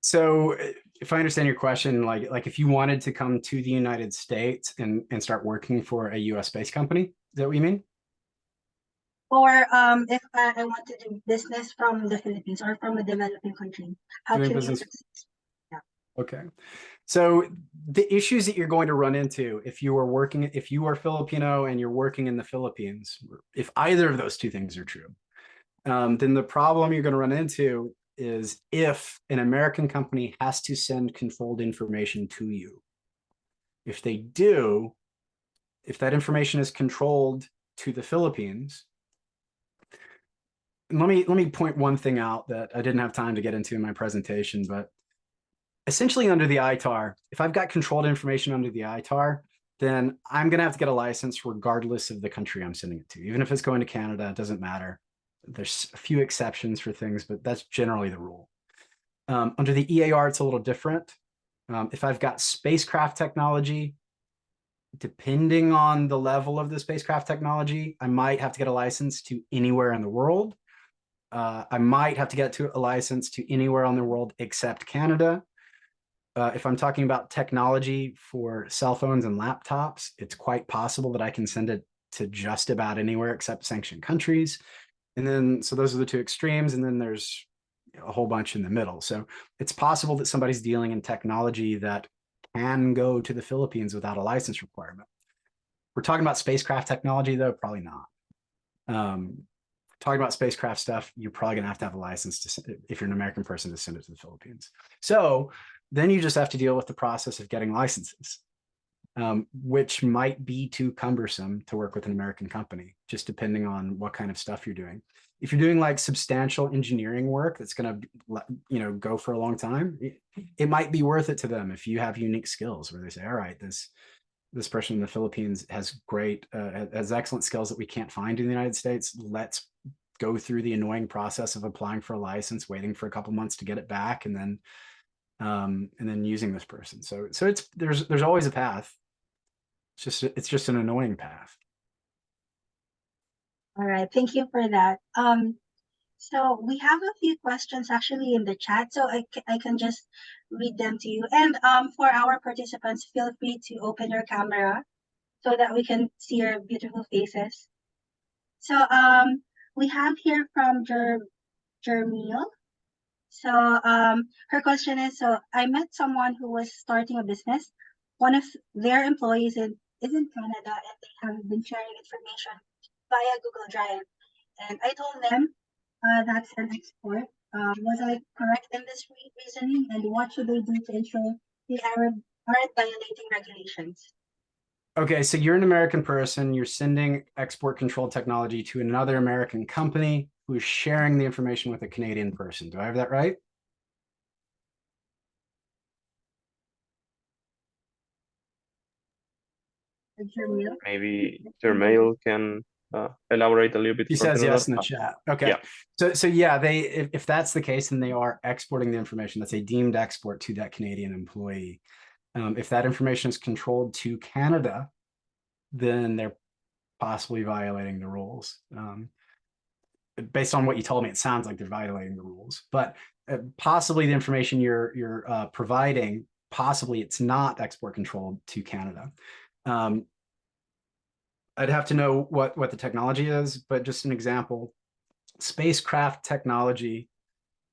So if I understand your question, like if you wanted to come to the United States and start working for a US-based company, is that what you mean? Or if I want to do business from the Philippines or from a developing country, how Doing can business. Yeah. Okay. So the issues that you're going to run into if you are Filipino and you're working in the Philippines, if either of those two things are true, then the problem you're going to run into is if an American company has to send controlled information to you. If they do, if that information is controlled to the Philippines, let me point one thing out that I didn't have time to get into in my presentation, but essentially under the ITAR, if I've got controlled information under the ITAR, then I'm going to have to get a license regardless of the country I'm sending it to. Even if it's going to Canada, it doesn't matter. There's a few exceptions for things, but that's generally the rule. Under the EAR, it's a little different. If I've got spacecraft technology, depending on the level of the spacecraft technology, I might have to get a license to anywhere in the world. I might have to get to a license to anywhere in the world except Canada. If I'm talking about technology for cell phones and laptops, it's quite possible that I can send it to just about anywhere except sanctioned countries. And then, so those are the two extremes. And then there's a whole bunch in the middle. So it's possible that somebody's dealing in technology that can go to the Philippines without a license requirement. We're talking about spacecraft technology, though, probably not. Talking about spacecraft stuff, you're probably going to have a license to, if you're an American person, to send it to the Philippines. So then you just have to deal with the process of getting licenses, which might be too cumbersome to work with an American company, just depending on what kind of stuff you're doing. If you're doing like substantial engineering work that's going to, go for a long time, it might be worth it to them if you have unique skills where they say, all right, this person in the Philippines has excellent skills that we can't find in the United States. Let's go through the annoying process of applying for a license, waiting for a couple months to get it back, and then using this person. So there's always a path. It's just an annoying path. All right, thank you for that. So we have a few questions actually in the chat, so I can just read them to you. And for our participants, feel free to open your camera so that we can see your beautiful faces. So we have here from Jermil. So her question is, so I met someone who was starting a business. One of their employees is in Canada, and they have been sharing information via Google Drive. And I told them that's an export. Was I correct in this reasoning? And what should they do to ensure they aren't violating regulations? Okay, so you're an American person. You're sending export control technology to another American company who is sharing the information with a Canadian person. Do I have that right? Maybe Jermail can elaborate a little bit. He says yes in the chat. Okay. Yeah. So yeah, if that's the case, then they are exporting the information. That's a deemed export to that Canadian employee. If that information is controlled to Canada, then they're possibly violating the rules. Based on what you told me, it sounds like they're violating the rules. But possibly the information you're providing, possibly it's not export controlled to Canada. I'd have to know what the technology is, but just an example, spacecraft technology,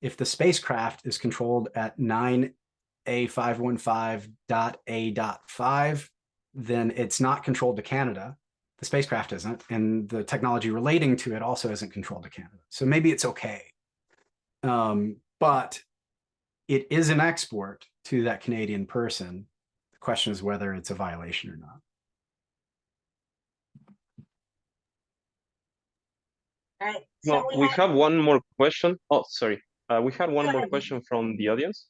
if the spacecraft is controlled at 9A515.A.5, then it's not controlled to Canada. The spacecraft isn't, and the technology relating to it also isn't controlled to Canada. So maybe it's okay. But it is an export to that Canadian person. The question is whether it's a violation or not. All right. Well, So we have one more question. Oh, sorry. We had one Go more ahead. question from the audience.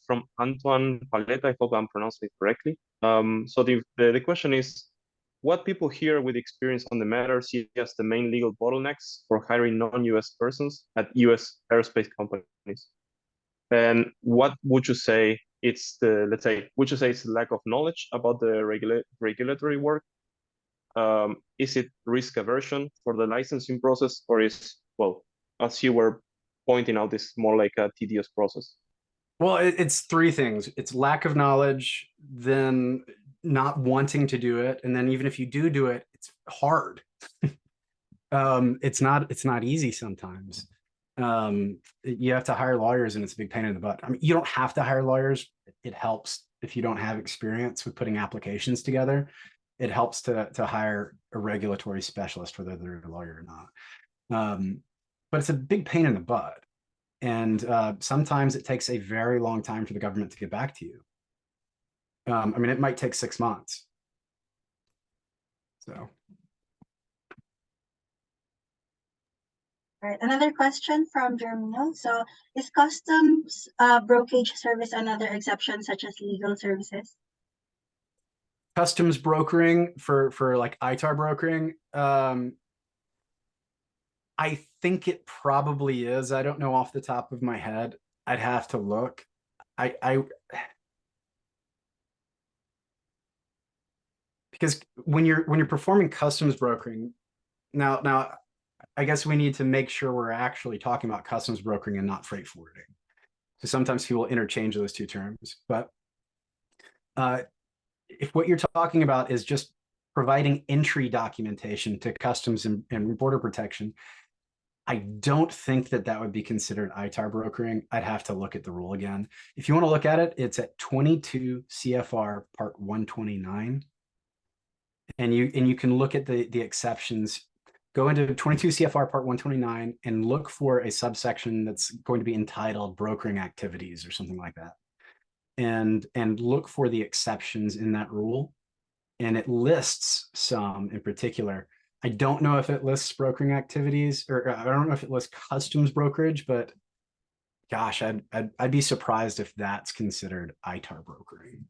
From Antoine Paleta, I hope I'm pronouncing it correctly. So the question is, what people here with experience on the matter see as the main legal bottlenecks for hiring non-US persons at US aerospace companies? And what would you say it's the, let's say, would you say it's the lack of knowledge about the regulatory work? Is it risk aversion for the licensing process, or is, well, as you were pointing out, it's more like a tedious process? Well, it's three things. It's lack of knowledge, then not wanting to do it, and then even if you do it, it's hard. It's not easy sometimes. You have to hire lawyers, and it's a big pain in the butt. I mean, you don't have to hire lawyers. It helps if you don't have experience with putting applications together. It helps to hire a regulatory specialist, whether they're a lawyer or not. But it's a big pain in the butt. And sometimes it takes a very long time for the government to get back to you. I mean, it might take 6 months. So. All right, another question from Germino. So is customs brokerage service another exception such as legal services? Customs brokering for like ITAR brokering, I think it probably is. I don't know off the top of my head. I'd have to look. Because when you're performing customs brokering, now I guess we need to make sure we're actually talking about customs brokering and not freight forwarding. So sometimes people interchange those two terms. But if what you're talking about is just providing entry documentation to customs and border protection, I don't think that would be considered ITAR brokering. I'd have to look at the rule again. If you want to look at it, it's at 22 CFR Part 129. And you can look at the exceptions. Go into 22 CFR Part 129 and look for a subsection that's going to be entitled brokering activities or something like that. And look for the exceptions in that rule. And it lists some in particular. I don't know if it lists brokering activities, or I don't know if it lists customs brokerage, but gosh, I'd be surprised if that's considered ITAR brokering.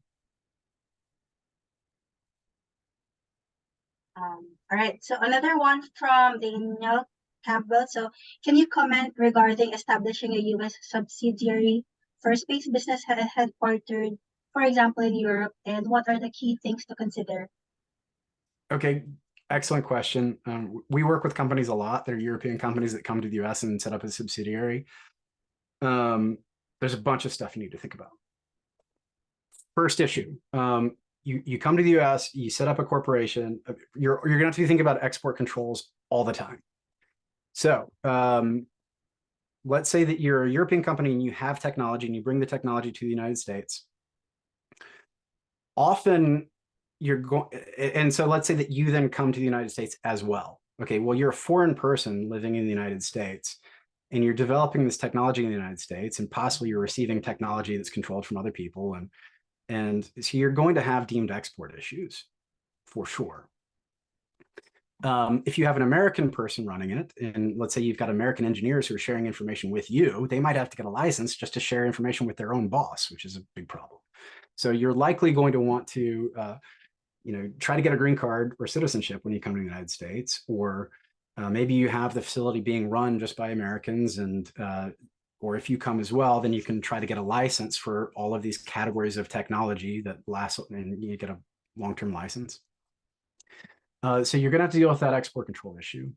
All right, so another one from Daniel Campbell. So can you comment regarding establishing a US subsidiary for space business headquartered, for example, in Europe, and what are the key things to consider? Okay, excellent question. We work with companies a lot. They're European companies that come to the US and set up a subsidiary. There's a bunch of stuff you need to think about. First issue, you come to the US, you set up a corporation, you're gonna have to think about export controls all the time. So let's say that you're a European company and you have technology and you bring the technology to the United States. Often you're going, and so let's say that you then come to the United States as well. Okay, well, you're a foreign person living in the United States and you're developing this technology in the United States, and possibly you're receiving technology that's controlled from other people. And so you're going to have deemed export issues for sure. If you have an American person running it, and let's say you've got American engineers who are sharing information with you, they might have to get a license just to share information with their own boss, which is a big problem. So you're likely going to want to, try to get a green card or citizenship when you come to the United States, or maybe you have the facility being run just by Americans, and or if you come as well, then you can try to get a license for all of these categories of technology that last, and you get a long-term license. So you're going to have to deal with that export control issue.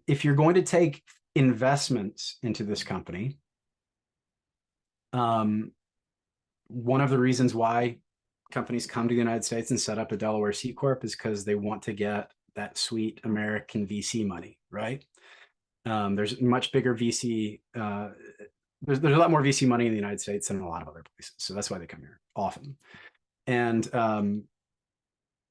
If investments into this company. One of the reasons why companies come to the United States and set up a Delaware C Corp is because they want to get that sweet American VC money, right? There's much bigger VC, there's a lot more VC money in the United States than in a lot of other places. So that's why they come here often. And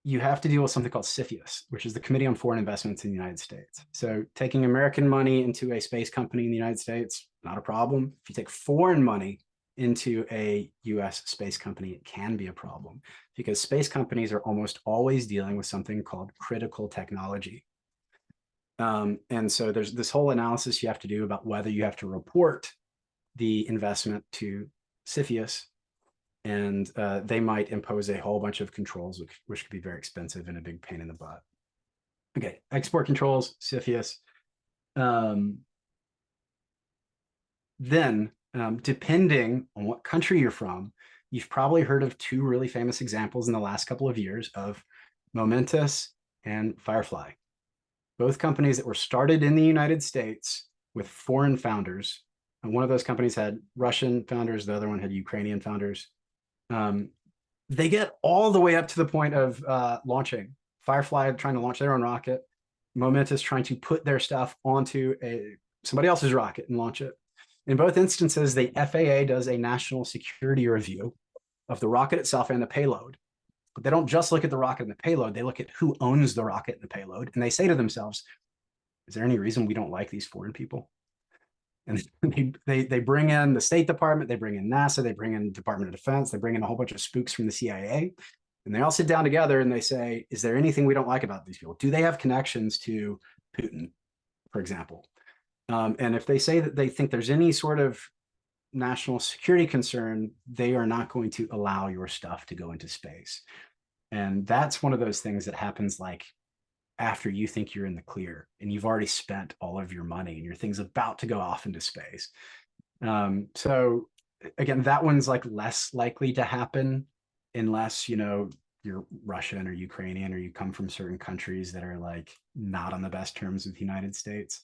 you have to deal with something called CFIUS, which is the Committee on Foreign Investments in the United States. So taking American money into a space company in the United States, not a problem. If you take foreign money into a US space company, it can be a problem because space companies are almost always dealing with something called critical technology. And so there's this whole analysis you have to do about whether you have to report the investment to CFIUS, and they might impose a whole bunch of controls, which could be very expensive and a big pain in the butt. Okay, export controls, CFIUS. Then, depending on what country you're from, you've probably heard of two really famous examples in the last couple of years of Momentus and Firefly. Both companies that were started in the United States with foreign founders. And one of those companies had Russian founders, the other one had Ukrainian founders. They get all the way up to the point of launching. Firefly trying to launch their own rocket, Momentus trying to put their stuff onto somebody else's rocket and launch it. In both instances, the FAA does a national security review of the rocket itself and the payload. But they don't just look at the rocket and the payload, they look at who owns the rocket and the payload. And they say to themselves, is there any reason we don't like these foreign people? And they bring in the State Department, they bring in NASA, they bring in Department of Defense, they bring in a whole bunch of spooks from the CIA. And they all sit down together and they say, is there anything we don't like about these people? Do they have connections to Putin, for example? And if they say that they think there's any sort of national security concern, they are not going to allow your stuff to go into space. And that's one of those things that happens like after you think you're in the clear and you've already spent all of your money and your thing's about to go off into space. So again, that one's like less likely to happen unless, you know, you're Russian or Ukrainian or you come from certain countries that are like not on the best terms with the United States.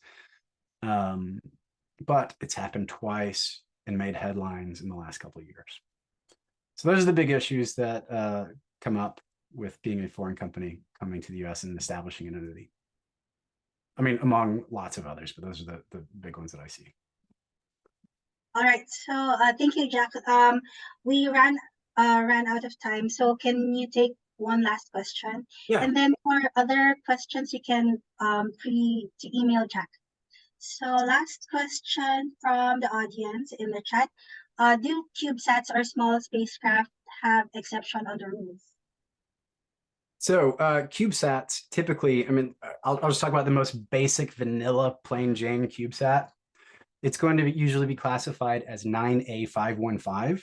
But it's happened twice and made headlines in the last couple of years. So those are the big issues that come up with being a foreign company coming to the US and establishing an entity. I mean, among lots of others, but those are the big ones that I see. All right, so thank you, Jack. We ran out of time, so can you take one last question? Yeah. And then for other questions, you can email Jack. So last question from the audience in the chat. Do CubeSats or small spacecraft have exception on the rules? So CubeSats typically, I mean, I'll just talk about the most basic vanilla plain Jane CubeSat. It's going to usually be classified as 9A515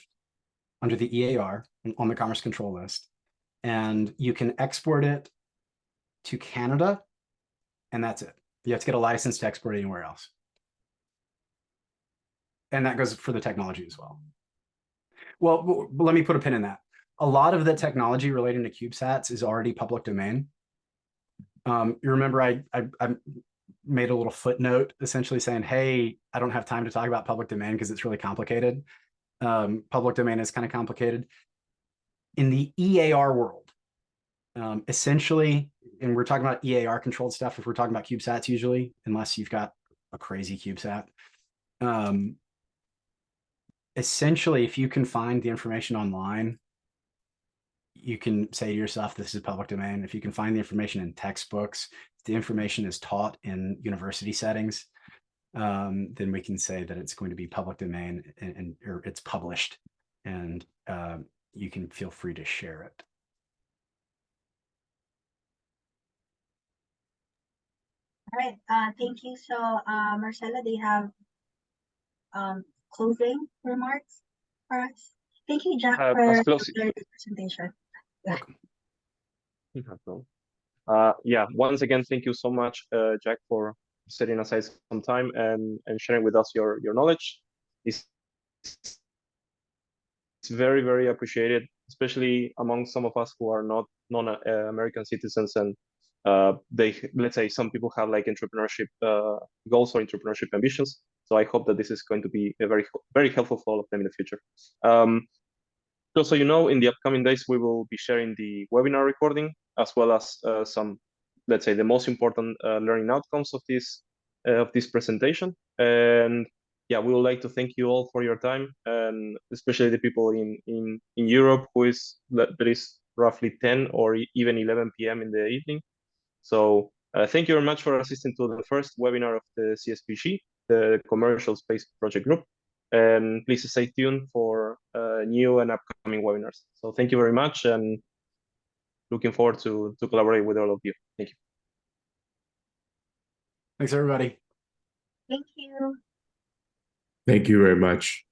under the EAR on the Commerce Control List. And you can export it to Canada, and that's it. You have to get a license to export anywhere else. And that goes for the technology as well. Well, let me put a pin in that. A lot of the technology relating to CubeSats is already public domain. You remember I made a little footnote essentially saying, hey, I don't have time to talk about public domain because it's really complicated. Public domain is kind of complicated. In the EAR world, essentially, and we're talking about EAR controlled stuff if we're talking about CubeSats usually, unless you've got a crazy CubeSat. Essentially, if you can find the information online, you can say to yourself, this is public domain. If you can find the information in textbooks, if the information is taught in university settings, then we can say that it's going to be public domain or it's published, and you can feel free to share it. All right, thank you. So Marcela, do you have closing remarks for us? Thank you, Jack, for the presentation. Yeah, once again, thank you so much, Jack, for setting aside some time and sharing with us your knowledge. It's very, very appreciated, especially among some of us who are not non-American citizens and let's say some people have like entrepreneurship goals or entrepreneurship ambitions. So I hope that this is going to be a very helpful for all of them in the future. Just so you know, in the upcoming days, we will be sharing the webinar recording as well as some, let's say, the most important learning outcomes of this presentation. And yeah, we would like to thank you all for your time, and especially the people in Europe that is roughly 10 or even 11 p.m. in the evening. So thank you very much for assisting to the first webinar of the CSPG, the Commercial Space Project Group. And please stay tuned for new and upcoming webinars. So thank you very much, and looking forward to collaborate with all of you. Thank you. Thanks, everybody. Thank you. Thank you very much.